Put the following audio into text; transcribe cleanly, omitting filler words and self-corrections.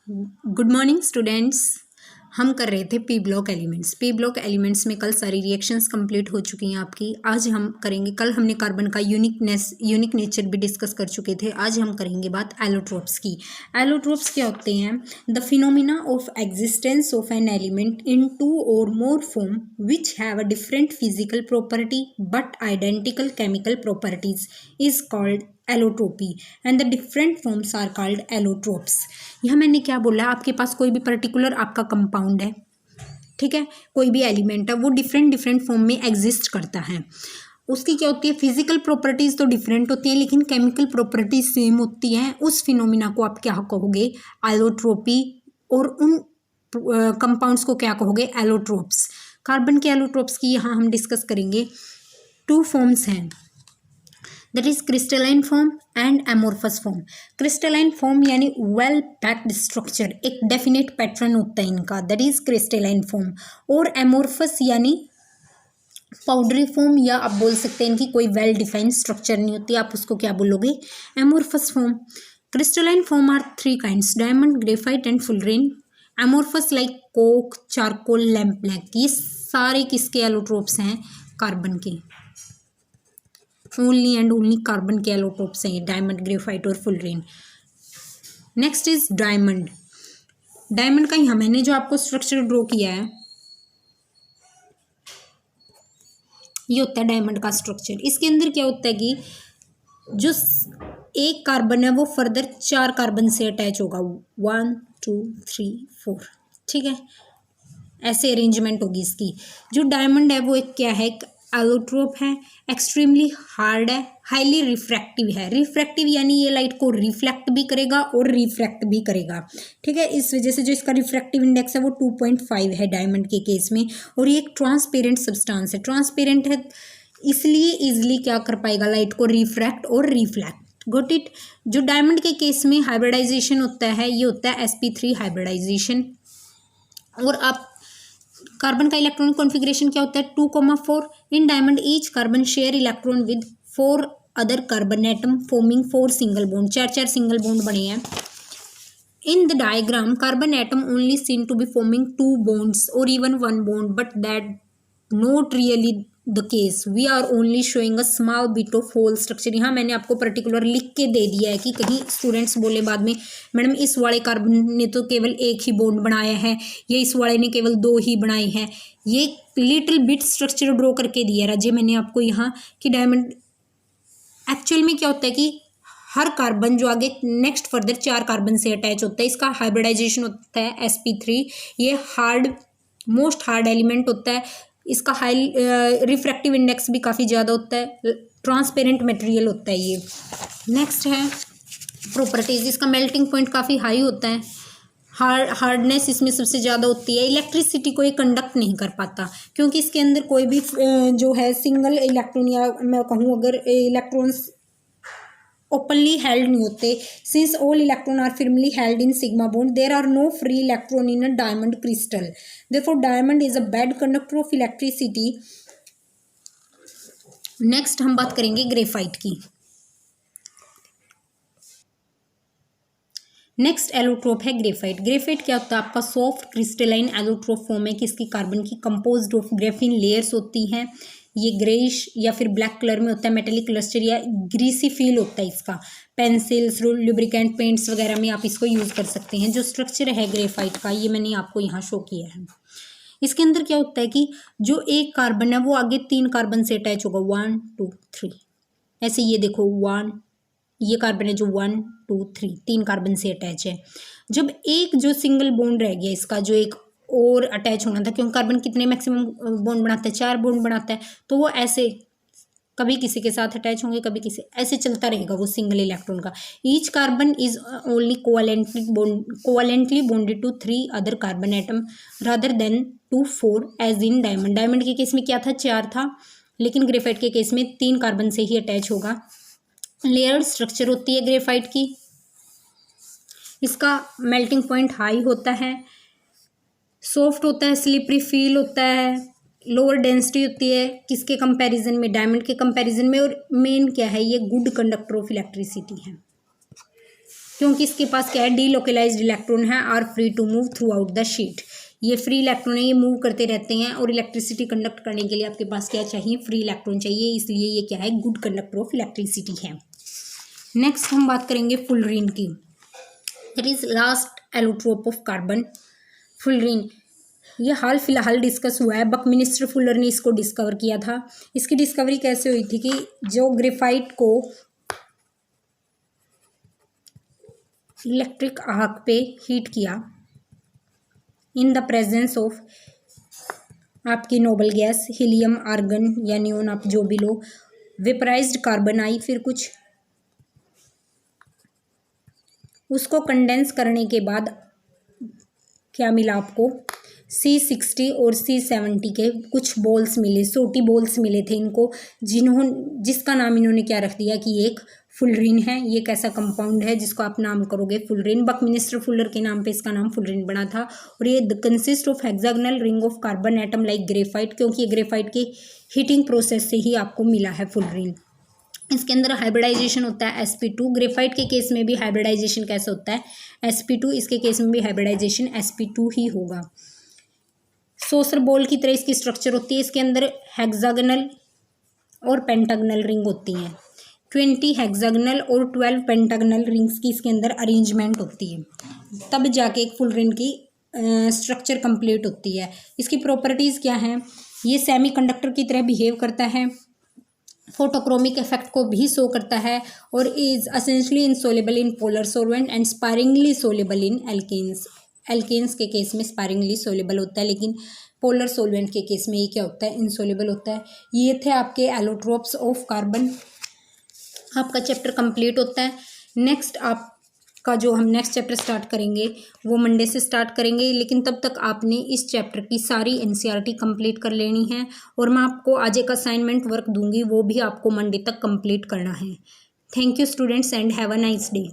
Good morning students. हम कर रहे थे पी ब्लॉक एलिमेंट्स में कल सारी रिएक्शंस कंप्लीट हो चुकी हैं आपकी। आज हम करेंगे, कल हमने कार्बन का यूनिक नेचर भी डिस्कस कर चुके थे। आज हम करेंगे बात एलोट्रोप्स की। एलोट्रोप्स क्या होते हैं? The phenomena of existence of an element in two or more form which have a different physical property but identical chemical properties is called allotropy and the different forms are called allotropes. यहाँ मैंने क्या बोला, आपके पास कोई भी particular आपका compound है, ठीक है, कोई भी एलिमेंट है, वो डिफरेंट फॉर्म में एग्जिस्ट करता है। उसकी क्या होती है? फिजिकल प्रॉपर्टीज तो डिफरेंट होती हैं लेकिन केमिकल प्रॉपर्टीज सेम होती हैं। उस फिनोमिना को आप क्या कहोगे? एलोट्रोपी। और उन कंपाउंड्स को क्या कहोगे? एलोट्रोप्स। कार्बन के एलोट्रोप्स की यहाँ हम डिस्कस करेंगे। 2 फॉर्म्स हैं, that is crystalline form and amorphous form. Crystalline form यानी वेल पैक्ड स्ट्रक्चर, एक डेफिनेट पैटर्न होता है इनका, दैट इज क्रिस्टलाइन फॉर्म। और एमोर्फस यानी पाउडरी फॉर्म, या आप बोल सकते हैं इनकी कोई वेल डिफाइंड स्ट्रक्चर नहीं होती, आप उसको क्या बोलोगे? Amorphous form. Crystalline form are 3 kinds, diamond, graphite and fullerene. Amorphous like coke, charcoal, lamp black. ये सारे किसके एलोट्रोप्स हैं? कार्बन के। ओनली एंड ओनली कार्बन के एलोट्रोप्स हैं, डायमंड, ग्रेफाइट और fullerene. Next is diamond. Diamond का यहाँ मैंने जो आपको स्ट्रक्चर ड्रॉ किया है, ये होता है डायमंड का स्ट्रक्चर। इसके अंदर क्या होता है कि जो एक कार्बन है वो फर्दर 4 कार्बन से अटैच होगा, 1 2 3 4, ठीक है, ऐसे अरेंजमेंट होगी इसकी। जो डायमंड है वो एक क्या है? एक एलोट्रोप है, एक्सट्रीमली हार्ड है, हाईली रिफ्रैक्टिव है। रिफ्रैक्टिव यानी ये लाइट को रिफ्लेक्ट भी करेगा और रिफ्रैक्ट भी करेगा, ठीक है। इस वजह से जो इसका रिफ्रैक्टिव इंडेक्स है वो 2.5 है डायमंड के केस में। और ये एक ट्रांसपेरेंट सब्सटेंस है। ट्रांसपेरेंट है इसलिए इजिली क्या कर पाएगा? लाइट को रिफ्रैक्ट और रिफ्लेक्ट। Got it. जो डायमंड के केस में हाइब्रिडाइजेशन होता है, ये होता है sp3 हाइब्रिडाइजेशन। और आप कार्बन का इलेक्ट्रॉनिक कॉन्फ़िगरेशन क्या होता है? 2,4। In diamond each carbon share electron with 4 other carbon atom forming 4 single bond. 4 single bond बने हैं। In the diagram, carbon atom only seen to be forming 2 bonds or even 1 bond, but that not really the case. We are only showing a small bit of whole structure. यहाँ मैंने आपको particular लिख के दे दिया है कि कहीं students बोले बाद में, मैडम इस वाले कार्बन ने तो केवल एक ही बॉन्ड बनाया है, या इस वाले ने केवल 2 ही बनाए हैं। ये लिटिल बिट स्ट्रक्चर ड्रॉ करके दिया राजे मैंने आपको यहाँ कि डायमंड एक्चुअल में क्या होता है कि हर कार्बन जो आगे नेक्स्ट फर्दर 4 कार्बन से अटैच होता है, इसका हाइब्रिडाइजेशन होता है sp3। ये हार्ड, मोस्ट हार्ड एलिमेंट होता है। इसका हाई रिफ्रैक्टिव इंडेक्स भी काफ़ी ज़्यादा होता है। ट्रांसपेरेंट मटेरियल होता है ये। नेक्स्ट है प्रॉपर्टीज। इसका मेल्टिंग पॉइंट काफ़ी हाई होता है। हार्डनेस इसमें सबसे ज़्यादा होती है। इलेक्ट्रिसिटी को ये कंडक्ट नहीं कर पाता क्योंकि इसके अंदर कोई भी जो है सिंगल इलेक्ट्रॉन, या मैं कहूँ अगर इलेक्ट्रॉन्स openly held नहीं होते। since all electron are firmly held in sigma bond, there are no free electron in a diamond crystal, therefore diamond is a bad conductor of electricity. next हम बात करेंगे graphite की। Next allotrope है graphite. Graphite क्या होता है? आपका soft crystalline allotrope form है कि इसकी कार्बन की कंपोज्ड ऑफ ग्रेफिन लेयर्स होती हैं। ये ग्रेइश या फिर ब्लैक कलर में होता है। मेटेलिक क्लस्टर या ग्रीसी फील होता है इसका। पेंसिल्स, लुब्रिकेंट, पेंट्स वगैरह में आप इसको यूज़ कर सकते हैं। जो स्ट्रक्चर है ग्रेफाइट का, ये मैंने आपको यहाँ शो किया है। इसके अंदर क्या होता है कि जो एक कार्बन है वो आगे 3 कार्बन से अटैच होगा, 1 2 3, ऐसे ये देखो 1, ये कार्बन है जो 1 2 3 कार्बन से अटैच है। जब एक जो सिंगल बॉन्ड रह गया इसका, जो एक और अटैच होना था, क्योंकि कार्बन कितने मैक्सिमम बॉन्ड बनाता है? 4 बॉन्ड बनाता है, तो वो ऐसे कभी किसी के साथ अटैच होंगे, कभी किसी, ऐसे चलता रहेगा वो सिंगल इलेक्ट्रॉन का। Each carbon is only covalently bonded to 3 other carbon atom rather than to 4 as in diamond. Diamond के केस में क्या था? 4 था, लेकिन ग्रेफाइट के केस में 3 कार्बन से ही अटैच होगा। लेयर्ड स्ट्रक्चर होती है ग्रेफाइट की। इसका मेल्टिंग पॉइंट हाई होता है, सॉफ्ट होता है, स्लिपरी फील होता है, लोअर डेंसिटी होती है किसके कंपैरिजन में? डायमंड के कंपैरिजन में। और मेन क्या है? ये गुड कंडक्टर ऑफ इलेक्ट्रिसिटी है। क्योंकि इसके पास क्या है, डीलोकलाइज्ड इलेक्ट्रॉन है, are free to move throughout the sheet. ये फ्री इलेक्ट्रॉन है, ये मूव करते रहते हैं और इलेक्ट्रिसिटी कंडक्ट करने के लिए आपके पास क्या चाहिए, फ्री इलेक्ट्रॉन चाहिए, इसलिए ये क्या है, गुड कंडक्टर ऑफ इलेक्ट्रिसिटी है। नेक्स्ट हम बात करेंगे फुलरीन की। It is last allotrope of carbon. Fullerene ये हाल फिलहाल डिस्कस हुआ है, बकमिनिस्टर फुलर ने इसको डिस्कवर किया था। इसकी डिस्कवरी कैसे हुई थी कि जो ग्रेफाइट को इलेक्ट्रिक आर्क पे हीट किया इन द प्रेजेंस ऑफ आपकी नोबल गैस हीलियम, आर्गन या नियोन, आप जो भी लो, वेपराइज्ड कार्बन आई, फिर कुछ उसको कंडेंस करने के बाद क्या मिला आपको, C60 और C70 के कुछ बॉल्स मिले, सोटी बॉल्स मिले थे इनको, जिसका नाम इन्होंने क्या रख दिया कि एक फुलरीन है। ये कैसा कंपाउंड है जिसको आप नाम करोगे फुलरीन। बकमिनिस्टर फुलर के नाम पे इसका नाम फुलरीन बना था। और ये consist of hexagonal ring of carbon atom like graphite, क्योंकि ये ग्रेफाइट की हीटिंग प्रोसेस से ही आपको मिला है फुलरीन। इसके अंदर हाइब्रिडाइजेशन होता है sp2। ग्रेफाइट के केस में भी हाइब्रिडाइजेशन कैसे होता है, sp2। इसके केस में भी हाइब्रिडाइजेशन sp2 ही होगा। सोसर बॉल की तरह इसकी स्ट्रक्चर होती है। इसके अंदर हेक्सागोनल और पेंटागोनल रिंग होती हैं। 20 हेक्सागोनल और 12 पेंटागोनल रिंग्स की इसके अंदर अरेंजमेंट होती है, तब जाके एक फुलरीन की स्ट्रक्चर कंप्लीट होती है। इसकी प्रॉपर्टीज़ क्या हैं, ये सेमीकंडक्टर की तरह बिहेव करता है, फोटोक्रोमिक इफेक्ट को भी शो करता है, और is essentially insoluble in polar solvent and sparingly soluble in alkanes. Alkanes के केस में स्पायरिंगली सोलेबल होता है, लेकिन पोलर सॉल्वेंट के केस में ये क्या होता है, इनसोलेबल होता है। ये थे आपके एलोट्रोप्स ऑफ कार्बन। आपका चैप्टर कंप्लीट होता है। नेक्स्ट आपका जो हम नेक्स्ट चैप्टर स्टार्ट करेंगे वो मंडे से स्टार्ट करेंगे, लेकिन तब तक आपने इस चैप्टर की सारी NCERT कंप्लीट कर लेनी है, और मैं आपको आज एक असाइनमेंट वर्क दूंगी, वो भी आपको मंडे तक कंप्लीट करना है। Thank you students and have a nice day.